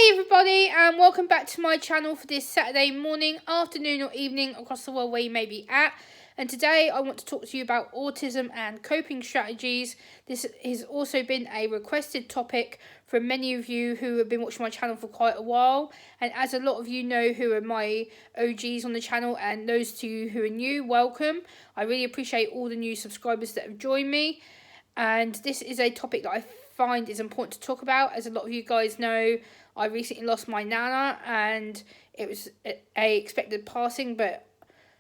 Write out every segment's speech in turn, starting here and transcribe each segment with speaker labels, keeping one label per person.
Speaker 1: Hey everybody, and welcome back to my channel for this Saturday morning, afternoon or evening across the world where you may be at. And today I want to talk to you about autism and coping strategies. This has also been a requested topic from many of you who have been watching my channel for quite a while. And as a lot of you know who are my OGs on the channel, and those to you who are new, welcome. I really appreciate all the new subscribers that have joined me. And this is a topic that I find is important to talk about. As a lot of you guys know, I recently lost my nana, and it was a expected passing, but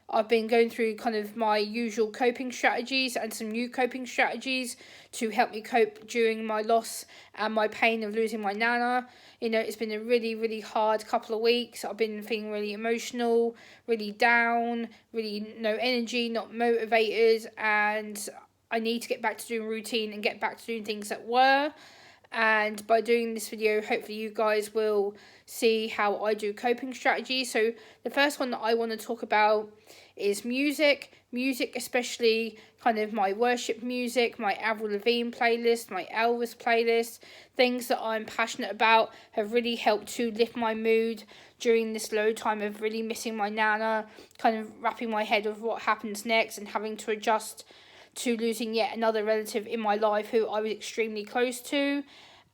Speaker 1: I've been going through kind of my usual coping strategies and some new coping strategies to help me cope during my loss and my pain of losing my nana. You know, it's been a really, really hard couple of weeks. I've been feeling really emotional, really down, really no energy, not motivated, and I need to get back to doing routine and get back to doing things that were. And by doing this video, hopefully you guys will see how I do coping strategies. So the first one that I want to talk about is music. Music, especially kind of my worship music, my Avril Lavigne playlist, my Elvis playlist. Things that I'm passionate about have really helped to lift my mood during this low time of really missing my nana, kind of wrapping my head of what happens next and having to adjust to losing yet another relative in my life who I was extremely close to.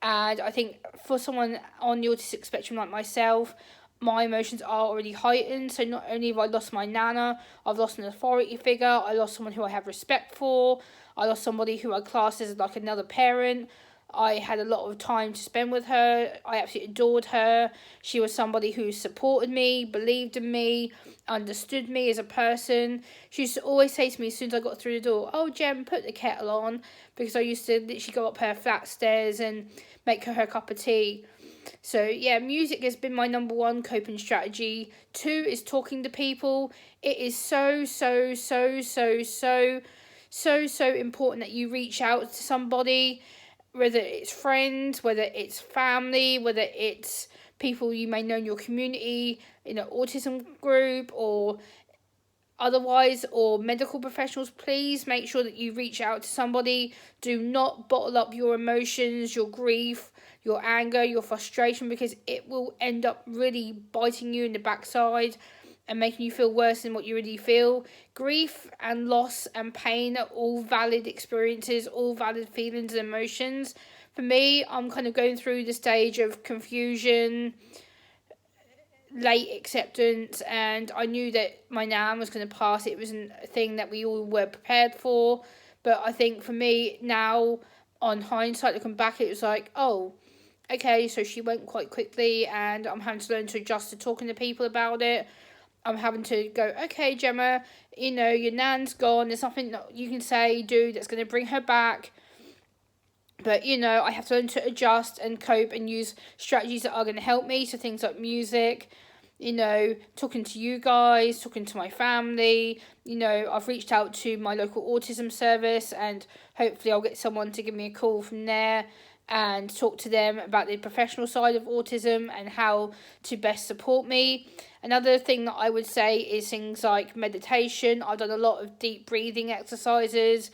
Speaker 1: And I think for someone on the autistic spectrum like myself, my emotions are already heightened. So not only have I lost my nana, I've lost an authority figure, I lost someone who I have respect for, I lost somebody who I class as like another parent. I had a lot of time to spend with her. I absolutely adored her. She was somebody who supported me, believed in me, understood me as a person. She used to always say to me as soon as I got through the door, "Oh, Jem, put the kettle on," because I used to literally go up her flat stairs and make her cup of tea. So yeah, music has been my number one coping strategy. 2 is talking to people. It is so important that you reach out to somebody, whether it's friends, whether it's family, whether it's people you may know in your community, in an autism group or otherwise, or medical professionals. Please make sure that you reach out to somebody. Do not bottle up your emotions, your grief, your anger, your frustration, because it will end up really biting you in the backside and making you feel worse than what you really feel. Grief and loss and pain are all valid experiences, all valid feelings and emotions. For me, I'm kind of going through the stage of confusion, late acceptance, and I knew that my nan was going to pass. It wasn't a thing that we all were prepared for. But I think for me now, on hindsight, looking back, it was like, oh, okay, so she went quite quickly, and I'm having to learn to adjust to talking to people about it. I'm having to go, okay, Gemma, you know, your nan's gone. There's nothing that you can say, do that's going to bring her back. But, you know, I have to learn to adjust and cope and use strategies that are going to help me. So things like music, you know, talking to you guys, talking to my family. You know, I've reached out to my local autism service, and hopefully I'll get someone to give me a call from there and talk to them about the professional side of autism and how to best support me. Another thing that I would say is things like meditation. I've done a lot of deep breathing exercises.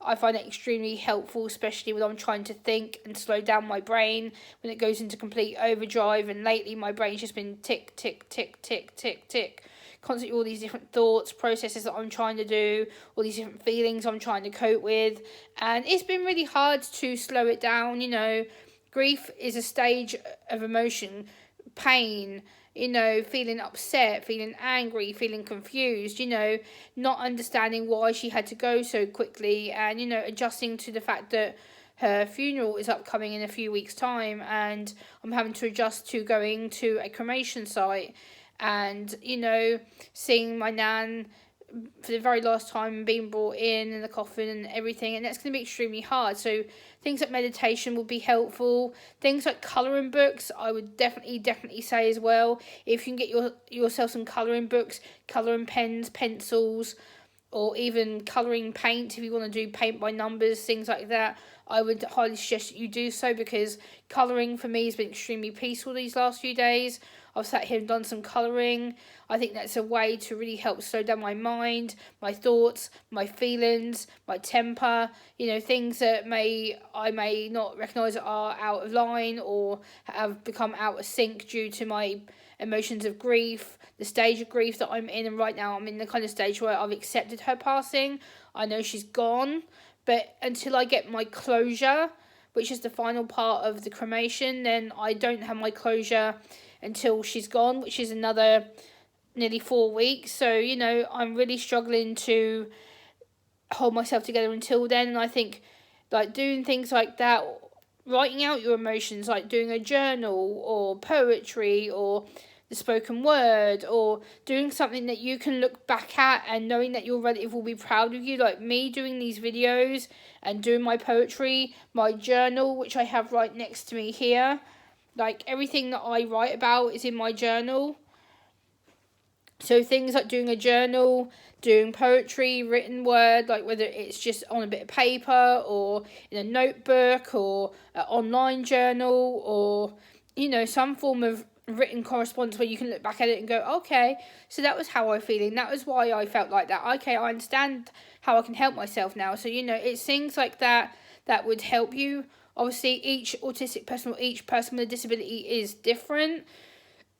Speaker 1: I find it extremely helpful, especially when I'm trying to think and slow down my brain when it goes into complete overdrive. And lately my brain's just been tick, tick, tick, tick, tick, tick. Constantly all these different thoughts, processes that I'm trying to do, all these different feelings I'm trying to cope with. And it's been really hard to slow it down. You know, grief is a stage of emotion, pain, you know, feeling upset, feeling angry, feeling confused, you know, not understanding why she had to go so quickly, and, you know, adjusting to the fact that her funeral is upcoming in a few weeks' time, and I'm having to adjust to going to a cremation site and, you know, seeing my nan for the very last time, being brought in the coffin and everything, and that's going to be extremely hard. So things like meditation will be helpful. Things like colouring books, I would definitely say as well. If you can get yourself some colouring books, colouring pens, pencils, or even colouring paint, if you want to do paint by numbers, things like that, I would highly suggest that you do so, because colouring for me has been extremely peaceful these last few days. I've sat here and done some colouring. I think that's a way to really help slow down my mind, my thoughts, my feelings, my temper, things that I may not recognise are out of line or have become out of sync due to my emotions of grief, the stage of grief that I'm in. And right now I'm in the kind of stage where I've accepted her passing. I know she's gone, but until I get my closure, which is the final part of the cremation, then I don't have my closure until she's gone, which is another nearly 4 weeks. So, I'm really struggling to hold myself together until then. And I think like doing things like that, writing out your emotions, like doing a journal or poetry or the spoken word, or doing something that you can look back at and knowing that your relative will be proud of you, like me doing these videos and doing my poetry, my journal, which I have right next to me here. Like everything that I write about is in my journal. So things like doing a journal, doing poetry, written word, like whether it's just on a bit of paper or in a notebook or an online journal, or some form of written correspondence where you can look back at it and go, okay, so that was how I'm feeling, that was why I felt like that, okay, I understand how I can help myself now. So it's things like that that would help you. Obviously each autistic person or each person with a disability is different,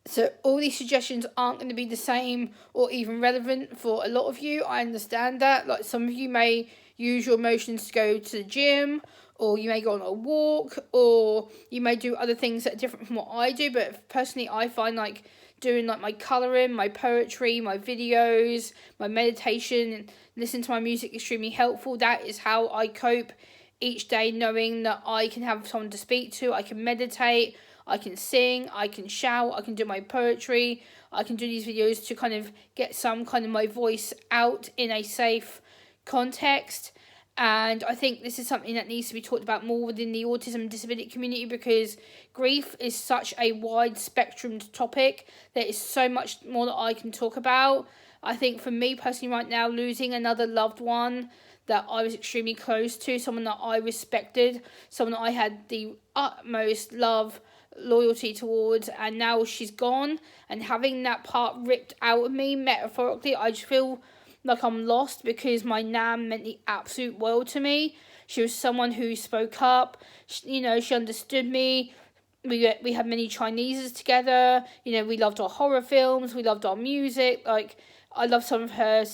Speaker 1: so all these suggestions aren't going to be the same or even relevant for a lot of you. I understand that. Like some of you may use your emotions to go to the gym, or you may go on a walk, or you may do other things that are different from what I do. But personally, I find like doing like my colouring, my poetry, my videos, my meditation, and listen to my music extremely helpful. That is how I cope each day, knowing that I can have someone to speak to, I can meditate, I can sing, I can shout, I can do my poetry, I can do these videos to kind of get some kind of my voice out in a safe context. And I think this is something that needs to be talked about more within the autism and disability community, because grief is such a wide spectrumed topic. There is so much more that I can talk about. I think for me personally right now, losing another loved one that I was extremely close to, someone that I respected, someone that I had the utmost love, loyalty towards, and now she's gone, and having that part ripped out of me, metaphorically, I just feel like I'm lost, because my nan meant the absolute world to me. She was someone who spoke up, she understood me. We had many Chineses together, we loved our horror films, we loved our music, like I love some of her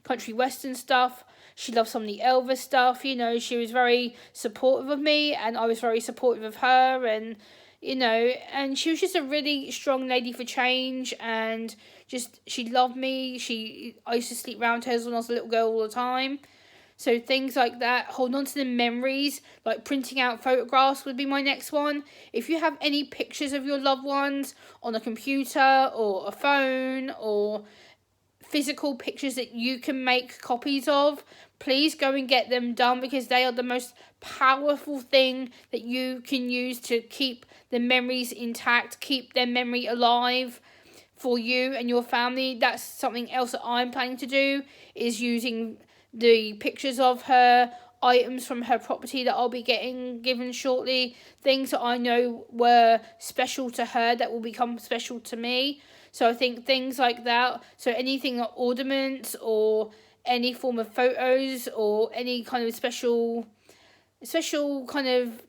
Speaker 1: country western stuff. She loved some of the Elvis stuff. She was very supportive of me, and I was very supportive of her, and and she was just a really strong lady for change, and just she loved me. I used to sleep round her when I was a little girl all the time. So things like that, hold on to the memories, like printing out photographs would be my next one. If you have any pictures of your loved ones on a computer or a phone, or physical pictures that you can make copies of, please go and get them done, because they are the most powerful thing that you can use to keep the memories intact, keep their memory alive for you and your family. That's something else that I'm planning to do, is using the pictures of her, items from her property that I'll be getting given shortly, things that I know were special to her that will become special to me. So I think things like that, so anything like ornaments or any form of photos or any kind of special kind of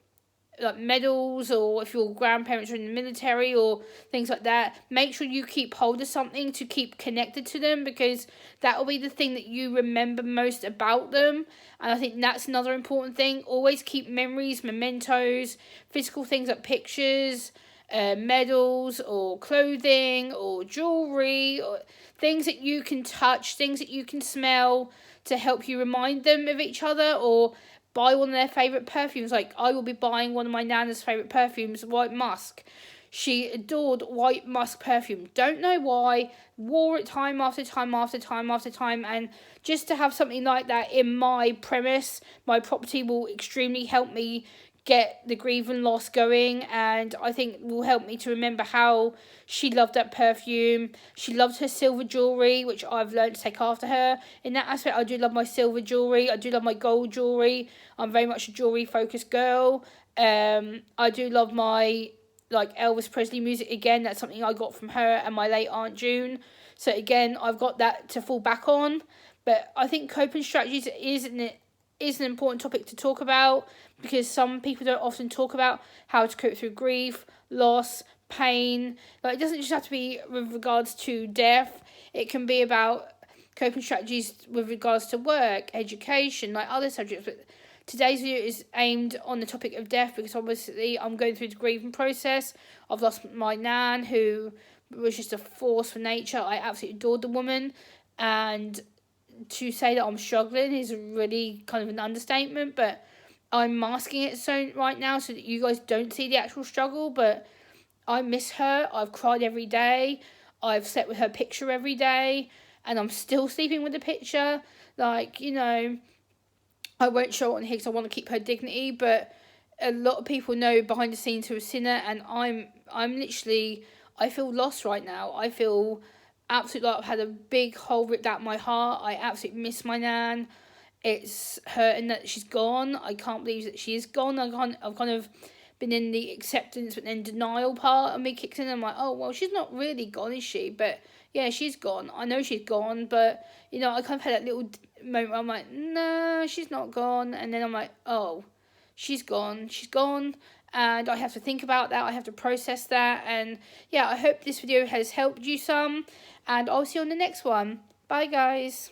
Speaker 1: like medals, or if your grandparents are in the military or things like that, make sure you keep hold of something to keep connected to them, because that will be the thing that you remember most about them. And I think that's another important thing. Always keep memories, mementos, physical things like pictures, medals or clothing or jewelry, or things that you can touch, things that you can smell, to help you remind them of each other, or buy one of their favourite perfumes. Like I will be buying one of my nana's favourite perfumes, White Musk. She adored White Musk perfume. Don't know why. Wore it time after time after time after time. And just to have something like that in my premise, my property, will extremely help me get the grief and loss going, and I think will help me to remember how she loved that perfume. She loved her silver jewellery, which I've learned to take after her. In that aspect, I do love my silver jewellery. I do love my gold jewellery. I'm very much a jewellery focused girl. I do love my Elvis Presley music again. That's something I got from her and my late Aunt June. So again, I've got that to fall back on. But I think coping strategies is an important topic to talk about, because some people don't often talk about how to cope through grief, loss, pain. It doesn't just have to be with regards to death. It can be about coping strategies with regards to work, education, other subjects. But today's video is aimed on the topic of death, because obviously I'm going through the grieving process. I've lost my nan, who was just a force for nature. I absolutely adored the woman, and to say that I'm struggling is really kind of an understatement, but I'm masking it right now so that you guys don't see the actual struggle. But I miss her. I've cried every day. I've slept with her picture every day, and I'm still sleeping with the picture. I won't show it on here because I want to keep her dignity, but a lot of people know behind the scenes who are a sinner, and I'm literally, I feel lost right now. I feel absolutely I've had a big hole ripped out my heart. I absolutely miss my nan. It's hurting that she's gone. I can't believe that she is gone. I've kind of been in the acceptance but then denial part of me kicks in. I'm like, oh, well, she's not really gone, is she? But yeah, she's gone. I know she's gone, but, I kind of had that little moment where I'm like, no, she's not gone. And then I'm like, oh, she's gone. She's gone. And I have to think about that. I have to process that. And yeah, I hope this video has helped you some. And I'll see you on the next one. Bye, guys.